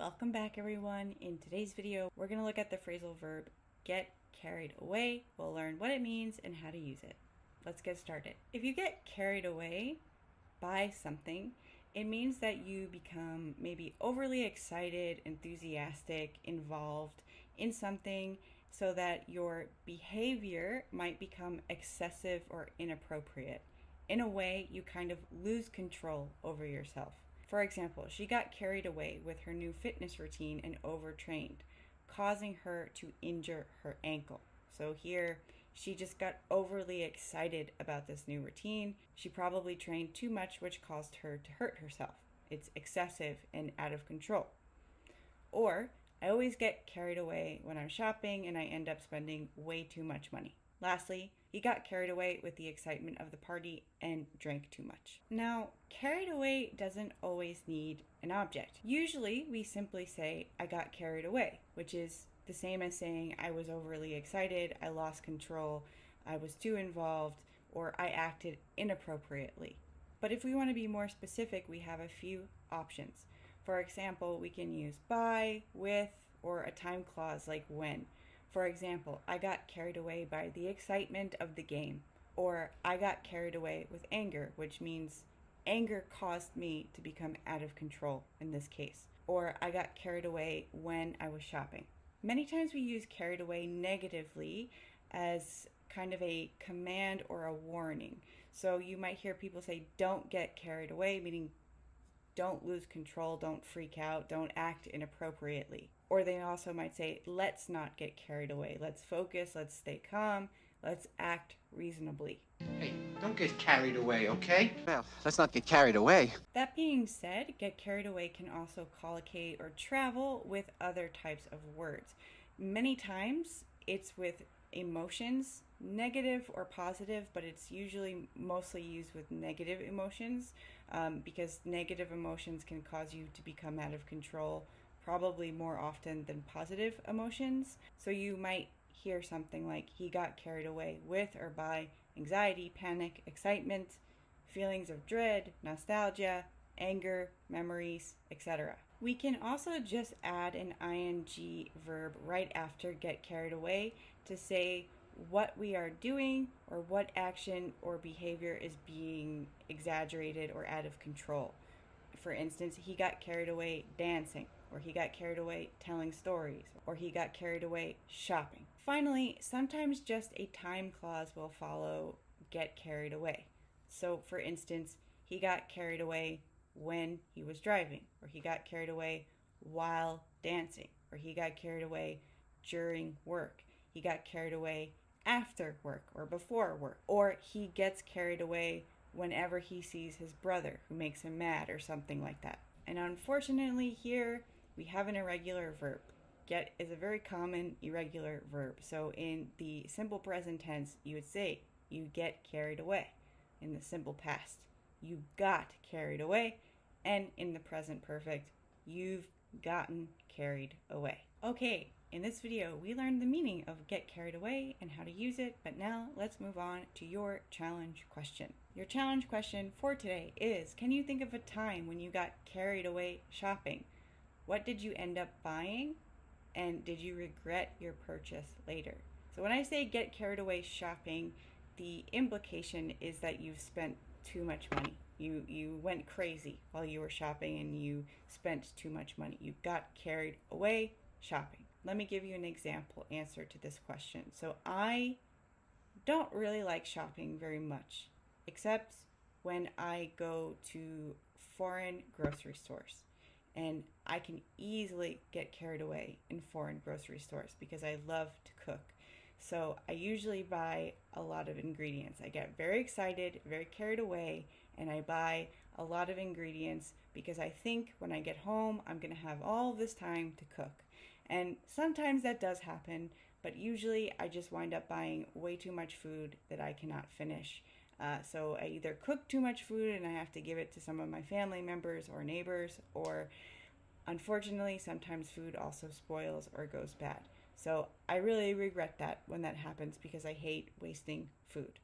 Welcome back everyone. In today's video, we're going to look at the phrasal verb get carried away. We'll learn what it means and how to use it. Let's get started. If you get carried away by something, it means that you become maybe overly excited, enthusiastic, involved in something so that your behavior might become excessive or inappropriate. In a way, you kind of lose control over yourself. For example, she got carried away with her new fitness routine and overtrained, causing her to injure her ankle. So here, she just got overly excited about this new routine. She probably trained too much, which caused her to hurt herself. It's excessive and out of control. Or, I always get carried away when I'm shopping and I end up spending way too much money. Lastly, he got carried away with the excitement of the party and drank too much. Now, carried away doesn't always need an object. Usually, we simply say, I got carried away, which is the same as saying I was overly excited, I lost control, I was too involved, or I acted inappropriately. But if we want to be more specific, we have a few options. For example, we can use by, with, or a time clause like when. For example, I got carried away by the excitement of the game, or I got carried away with anger, which means anger caused me to become out of control in this case, or I got carried away when I was shopping. Many times we use carried away negatively as kind of a command or a warning. So you might hear people say, don't get carried away, meaning don't lose control, don't freak out, don't act inappropriately. Or they also might say, let's not get carried away. Let's focus, let's stay calm, let's act reasonably. Hey, don't get carried away, okay? Well, let's not get carried away. That being said, get carried away can also collocate or travel with other types of words. Many times it's with emotions, negative or positive, but it's usually mostly used with negative emotions because negative emotions can cause you to become out of control, probably more often than positive emotions. So you might hear something like he got carried away with or by anxiety, panic, excitement, feelings of dread, nostalgia, anger, memories, etc. We can also just add an ing verb right after get carried away to say what we are doing or what action or behavior is being exaggerated or out of control. For instance, he got carried away dancing, or he got carried away telling stories, or he got carried away shopping. Finally, sometimes just a time clause will follow get carried away. So for instance, he got carried away when he was driving, or he got carried away while dancing, or he got carried away during work, he got carried away after work or before work, or he gets carried away whenever he sees his brother who makes him mad or something like that. And unfortunately here we have an irregular verb. Get is a very common irregular verb. So in the simple present tense you would say you get carried away. In the simple past you got carried away, and in the present perfect you've gotten carried away. Okay, in this video we learned the meaning of get carried away and how to use it, but now let's move on to your challenge question. Your challenge question for today is, can you think of a time when you got carried away shopping? What did you end up buying? And did you regret your purchase later? So when I say get carried away shopping, the implication is that you've spent too much money. You went crazy while you were shopping and you spent too much money. You got carried away shopping. Let me give you an example answer to this question. So I don't really like shopping very much, except when I go to foreign grocery stores. And I can easily get carried away in foreign grocery stores because I love to cook. So I usually buy a lot of ingredients. I get very excited, very carried away, and I buy a lot of ingredients because I think when I get home, I'm going to have all this time to cook. And sometimes that does happen, but usually I just wind up buying way too much food that I cannot finish. So I either cook too much food and I have to give it to some of my family members or neighbors, or unfortunately sometimes food also spoils or goes bad. So I really regret that when that happens because I hate wasting food.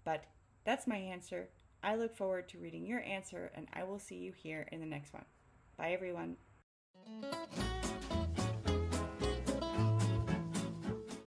But that's my answer. I look forward to reading your answer, and I will see you here in the next one. Bye everyone. it.